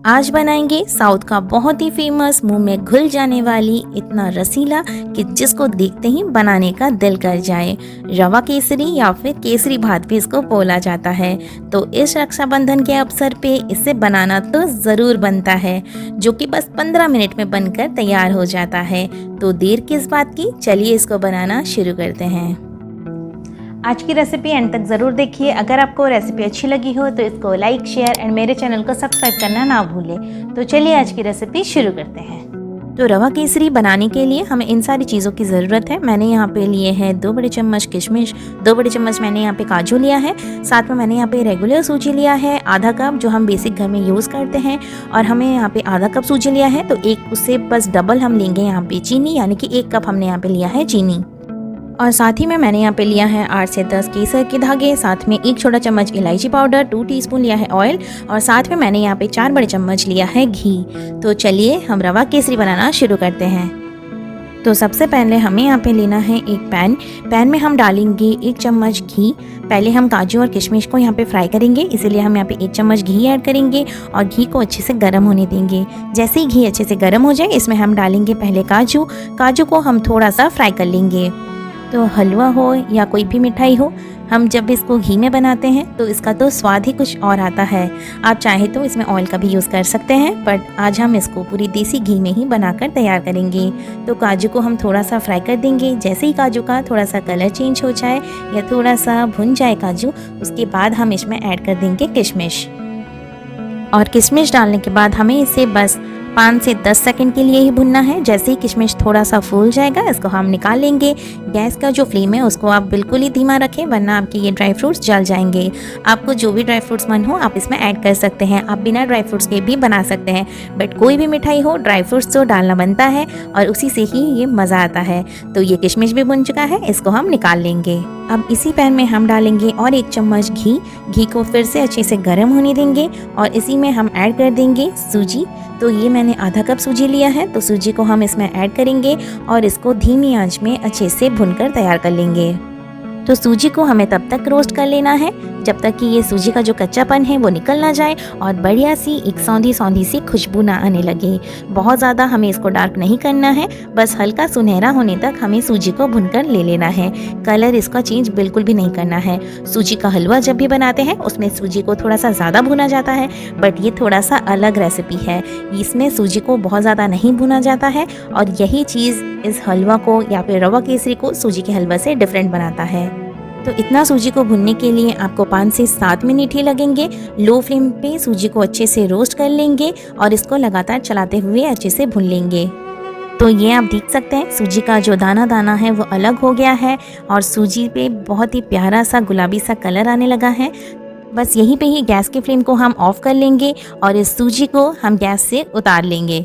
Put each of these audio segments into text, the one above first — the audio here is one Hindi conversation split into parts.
आज बनाएंगे साउथ का बहुत ही फेमस मुंह में घुल जाने वाली इतना रसीला कि जिसको देखते ही बनाने का दिल कर जाए रवा केसरी या फिर केसरी भात भी इसको बोला जाता है। तो इस रक्षाबंधन के अवसर पे इसे बनाना तो ज़रूर बनता है, जो कि बस 15 मिनट में बनकर तैयार हो जाता है। तो देर किस बात की, चलिए इसको बनाना शुरू करते हैं। आज की रेसिपी एंड तक ज़रूर देखिए। अगर आपको रेसिपी अच्छी लगी हो तो इसको लाइक, शेयर एंड मेरे चैनल को सब्सक्राइब करना ना भूलें। तो चलिए आज की रेसिपी शुरू करते हैं। तो रवा केसरी बनाने के लिए हमें इन सारी चीज़ों की ज़रूरत है। मैंने यहाँ पे लिए हैं 2 बड़े चम्मच किशमिश, 2 बड़े चम्मच मैंने यहाँ पे काजू लिया है, साथ में मैंने यहाँ पे रेगुलर सूजी लिया है आधा कप, जो हम बेसिक घर में यूज़ करते हैं। और हमें यहाँ पे आधा कप सूजी लिया है, तो एक उससे बस डबल हम लेंगे यहाँ पे चीनी, यानी कि 1 कप हमने यहाँ पे लिया है चीनी। और साथ ही में मैंने यहाँ पे लिया है 8 से 10 केसर के धागे, साथ में 1 छोटा चम्मच इलायची पाउडर, 2 टीस्पून लिया है ऑयल, और साथ में मैंने यहाँ पे 4 बड़े चम्मच लिया है घी। तो चलिए हम रवा केसरी बनाना शुरू करते हैं। तो सबसे पहले हमें यहाँ पे लेना है एक पैन में हम डालेंगे 1 चम्मच घी। पहले हम काजू और किशमिश को यहाँ पे फ्राई करेंगे, इसीलिए हम यहाँ पे 1 चम्मच घी ऐड करेंगे और घी को अच्छे से गर्म होने देंगे। जैसे ही घी अच्छे से गर्म हो जाए, इसमें हम डालेंगे पहले काजू को हम थोड़ा सा फ्राई कर लेंगे। तो हलवा हो या कोई भी मिठाई हो, हम जब इसको घी में बनाते हैं तो इसका तो स्वाद ही कुछ और आता है। आप चाहे तो इसमें ऑयल का भी यूज़ कर सकते हैं, बट आज हम इसको पूरी देसी घी में ही बनाकर तैयार करेंगे। तो काजू को हम थोड़ा सा फ्राई कर देंगे। जैसे ही काजू का थोड़ा सा कलर चेंज हो जाए या थोड़ा सा भुन जाए काजू, उसके बाद हम इसमें ऐड कर देंगे किशमिश। और किशमिश डालने के बाद हमें इसे बस 5 से 10 सेकंड के लिए ही भुनना है। जैसे ही किशमिश थोड़ा सा फूल जाएगा, इसको हम निकाल लेंगे। गैस का जो फ्लेम है उसको आप बिल्कुल ही धीमा रखें, वरना आपके ये ड्राई फ्रूट्स जल जाएंगे। आपको जो भी ड्राई फ्रूट्स मन हो आप इसमें ऐड कर सकते हैं। आप बिना ड्राई फ्रूट्स के भी बना सकते हैं, बट कोई भी मिठाई हो ड्राई फ्रूट्स तो डालना बनता है और उसी से ही ये मज़ा आता है। तो ये किशमिश भी भुन चुका है, इसको हम निकाल लेंगे। अब इसी पैन में हम डालेंगे और 1 चम्मच घी को फिर से अच्छे से गर्म होने देंगे और इसी में हम ऐड कर देंगे सूजी। तो ये मैंने आधा कप सूजी लिया है, तो सूजी को हम इसमें ऐड करेंगे और इसको धीमी आंच में अच्छे से भूनकर तैयार कर लेंगे। तो सूजी को हमें तब तक रोस्ट कर लेना है जब तक कि ये सूजी का जो कच्चापन है वो निकल ना जाए और बढ़िया सी एक सौंधी सी खुशबू ना आने लगे। बहुत ज़्यादा हमें इसको डार्क नहीं करना है, बस हल्का सुनहरा होने तक हमें सूजी को भुनकर ले लेना है। कलर इसका चेंज बिल्कुल भी नहीं करना है। सूजी का हलवा जब भी बनाते हैं उसमें सूजी को थोड़ा सा ज़्यादा भुना जाता है, बट ये थोड़ा सा अलग रेसिपी है। इसमें सूजी को बहुत ज़्यादा नहीं भुना जाता है और यही चीज़ इस हलवा को या फिर रवा केसरी को सूजी के हलवा से डिफरेंट बनाता है। तो इतना सूजी को भुनने के लिए आपको 5 से 7 मिनट ही लगेंगे। लो फ्लेम पे सूजी को अच्छे से रोस्ट कर लेंगे और इसको लगातार चलाते हुए अच्छे से भून लेंगे। तो ये आप देख सकते हैं सूजी का जो दाना है वो अलग हो गया है और सूजी पे बहुत ही प्यारा सा गुलाबी सा कलर आने लगा है। बस यहीं पे ही गैस के फ्लेम को हम ऑफ कर लेंगे और इस सूजी को हम गैस से उतार लेंगे।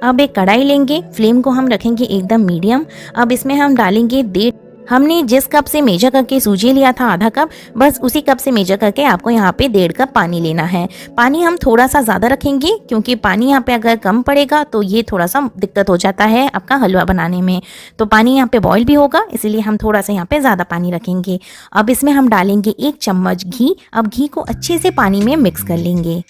अब एक कढ़ाई लेंगे, फ्लेम को हम रखेंगे एकदम मीडियम। अब इसमें हम डालेंगे डेढ़, हमने जिस कप से मेजर करके सूजी लिया था आधा कप, बस उसी कप से मेजर करके आपको यहाँ पे 1.5 कप पानी लेना है। पानी हम थोड़ा सा ज़्यादा रखेंगे क्योंकि पानी यहाँ पे अगर कम पड़ेगा तो ये थोड़ा सा दिक्कत हो जाता है आपका हलवा बनाने में। तो पानी यहाँ पे बॉईल भी होगा, इसीलिए हम थोड़ा सा यहाँ पे ज़्यादा पानी रखेंगे। अब इसमें हम डालेंगे 1 चम्मच घी। अब घी को अच्छे से पानी में मिक्स कर लेंगे।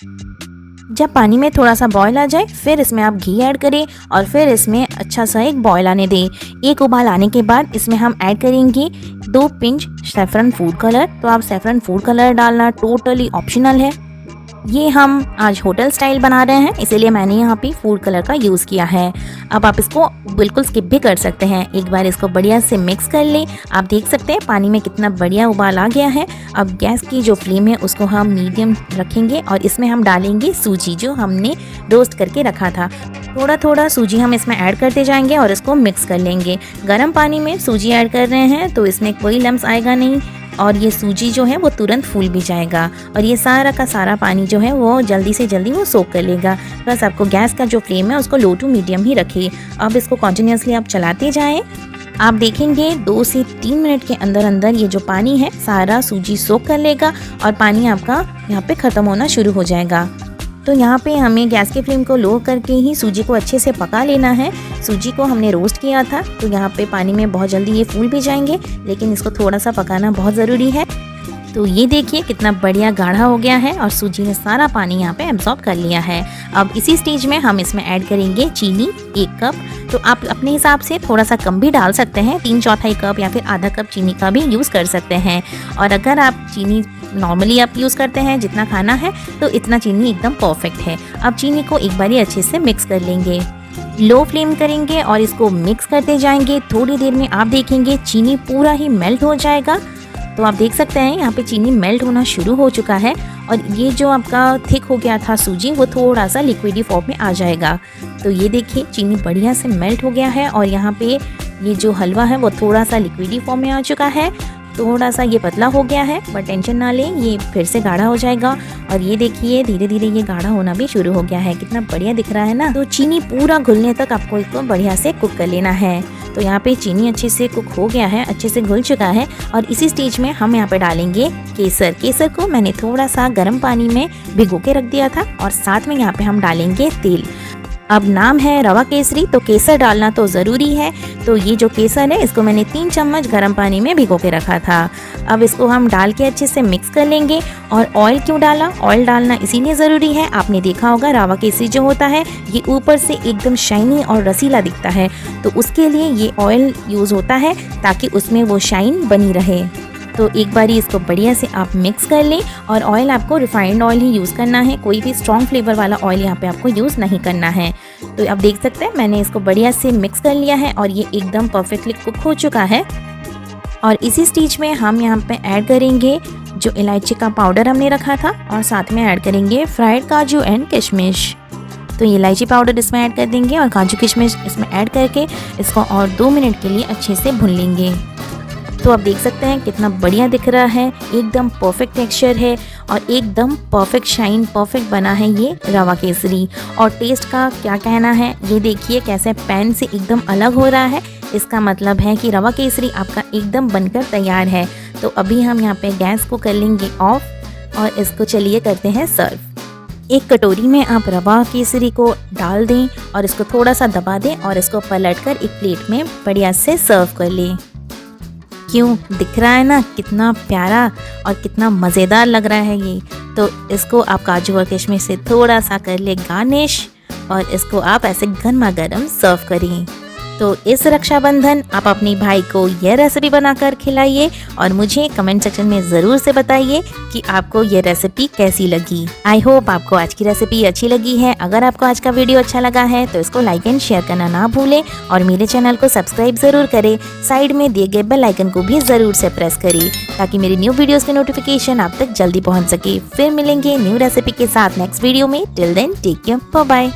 जब पानी में थोड़ा सा बॉयल आ जाए फिर इसमें आप घी ऐड करें और फिर इसमें अच्छा सा एक बॉयल आने दें। एक उबाल आने के बाद इसमें हम ऐड करेंगे 2 पिंच सैफरन फूड कलर। तो आप सैफरन फूड कलर डालना टोटली ऑप्शनल है। ये हम आज होटल स्टाइल बना रहे हैं, इसीलिए मैंने यहाँ पे फूड कलर का यूज़ किया है। अब आप इसको बिल्कुल स्किप भी कर सकते हैं। एक बार इसको बढ़िया से मिक्स कर लें। आप देख सकते हैं पानी में कितना बढ़िया उबाल आ गया है। अब गैस की जो फ्लेम है उसको हम मीडियम रखेंगे और इसमें हम डालेंगे सूजी जो हमने रोस्ट करके रखा था। थोड़ा थोड़ा सूजी हम इसमें ऐड करते जाएंगे और इसको मिक्स कर लेंगे। गर्म पानी में सूजी ऐड कर रहे हैं तो इसमें कोई लम्स आएगा नहीं और ये सूजी जो है वो तुरंत फूल भी जाएगा और ये सारा का सारा पानी जो है वो जल्दी से जल्दी वो सोक कर लेगा। बस आपको गैस का जो फ्लेम है उसको लो टू मीडियम ही रखिए। अब इसको कंटिन्यूसली आप चलाते जाएं। आप देखेंगे 2 से 3 मिनट के अंदर अंदर ये जो पानी है सारा सूजी सोक कर लेगा और पानी आपका यहाँ पे ख़त्म होना शुरू हो जाएगा। तो यहाँ पे हमें गैस के फ्लेम को लो करके ही सूजी को अच्छे से पका लेना है। सूजी को हमने रोस्ट किया था तो यहाँ पे पानी में बहुत जल्दी ये फूल भी जाएंगे, लेकिन इसको थोड़ा सा पकाना बहुत ज़रूरी है। तो ये देखिए कितना बढ़िया गाढ़ा हो गया है और सूजी ने सारा पानी यहाँ पे एब्जॉर्ब कर लिया है। अब इसी स्टेज में हम इसमें ऐड करेंगे चीनी 1 कप। तो आप अपने हिसाब से थोड़ा सा कम भी डाल सकते हैं, 3/4 कप या फिर आधा कप चीनी का भी यूज़ कर सकते हैं। और अगर आप चीनी नॉर्मली आप यूज़ करते हैं जितना खाना है तो इतना चीनी एकदम परफेक्ट है। अब चीनी को एक बारी अच्छे से मिक्स कर लेंगे, लो फ्लेम करेंगे और इसको मिक्स करते जाएंगे। थोड़ी देर में आप देखेंगे चीनी पूरा ही मेल्ट हो जाएगा। तो आप देख सकते हैं यहाँ पे चीनी मेल्ट होना शुरू हो चुका है और ये जो आपका थिक हो गया था सूजी वो थोड़ा सा लिक्विडी फॉर्म में आ जाएगा। तो ये देखिए चीनी बढ़िया से मेल्ट हो गया है और यहाँ पे ये जो हलवा है वो थोड़ा सा लिक्विडी फॉर्म में आ चुका है। थोड़ा सा ये पतला हो गया है पर टेंशन ना लें, ये फिर से गाढ़ा हो जाएगा। और ये देखिए धीरे धीरे ये गाढ़ा होना भी शुरू हो गया है। कितना बढ़िया दिख रहा है ना। तो चीनी पूरा घुलने तक आपको इसको बढ़िया से कुक कर लेना है। तो यहाँ पे चीनी अच्छे से कुक हो गया है, अच्छे से घुल चुका है। और इसी स्टेज में हम यहाँ पे डालेंगे केसर। केसर को मैंने थोड़ा सा गर्म पानी में भिगो के रख दिया था और साथ में यहाँ पे हम डालेंगे तेल। अब नाम है रवा केसरी तो केसर डालना तो ज़रूरी है। तो ये जो केसर है इसको मैंने 3 चम्मच गर्म पानी में भिगो के रखा था। अब इसको हम डाल के अच्छे से मिक्स कर लेंगे। और ऑयल क्यों डाला? ऑयल डालना इसीलिए ज़रूरी है, आपने देखा होगा रवा केसरी जो होता है ये ऊपर से एकदम शाइनी और रसीला दिखता है, तो उसके लिए ये ऑयल यूज़ होता है ताकि उसमें वो शाइन बनी रहे। तो एक बारी इसको बढ़िया से आप मिक्स कर लें। और ऑयल आपको रिफाइंड ऑयल ही यूज़ करना है, कोई भी स्ट्रॉन्ग फ्लेवर वाला ऑयल यहाँ पे आपको यूज़ नहीं करना है। तो आप देख सकते हैं मैंने इसको बढ़िया से मिक्स कर लिया है और ये एकदम परफेक्टली कुक हो चुका है। और इसी स्टेज में हम यहाँ पे ऐड करेंगे जो इलायची का पाउडर हमने रखा था और साथ में ऐड करेंगे फ्राइड काजू एंड किशमिश। तो ये इलायची पाउडर इसमें ऐड कर देंगे और काजू किशमिश इसमें ऐड करके इसको और 2 मिनट के लिए अच्छे से भून लेंगे। तो आप देख सकते हैं कितना बढ़िया दिख रहा है, एकदम परफेक्ट टेक्सचर है और एकदम परफेक्ट शाइन परफेक्ट बना है ये रवा केसरी। और टेस्ट का क्या कहना है, ये देखिए कैसे पैन से एकदम अलग हो रहा है। इसका मतलब है कि रवा केसरी आपका एकदम बनकर तैयार है। तो अभी हम यहाँ पे गैस को कर लेंगे ऑफ और इसको चलिए करते हैं सर्व। एक कटोरी में आप रवा केसरी को डाल दें और इसको थोड़ा सा दबा दें और इसको पलटकर एक प्लेट में बढ़िया से सर्व कर लें। क्यों दिख रहा है ना कितना प्यारा और कितना मज़ेदार लग रहा है ये। तो इसको आप काजू और किशमिश से थोड़ा सा कर ले गार्निश और इसको आप ऐसे गर्मा गर्म सर्व करें। तो इस रक्षाबंधन आप अपनी भाई को यह रेसिपी बनाकर खिलाइए और मुझे कमेंट सेक्शन में ज़रूर से बताइए कि आपको ये रेसिपी कैसी लगी। आई होप आपको आज की रेसिपी अच्छी लगी है। अगर आपको आज का वीडियो अच्छा लगा है तो इसको लाइक एंड शेयर करना ना भूलें और मेरे चैनल को सब्सक्राइब ज़रूर करें। साइड में दिए गए बेल आइकन को भी ज़रूर से प्रेस करें ताकि मेरी न्यू वीडियोज़ की नोटिफिकेशन आप तक जल्दी पहुँच सके। फिर मिलेंगे न्यू रेसिपी के साथ नेक्स्ट वीडियो में। Till then take care, bye bye.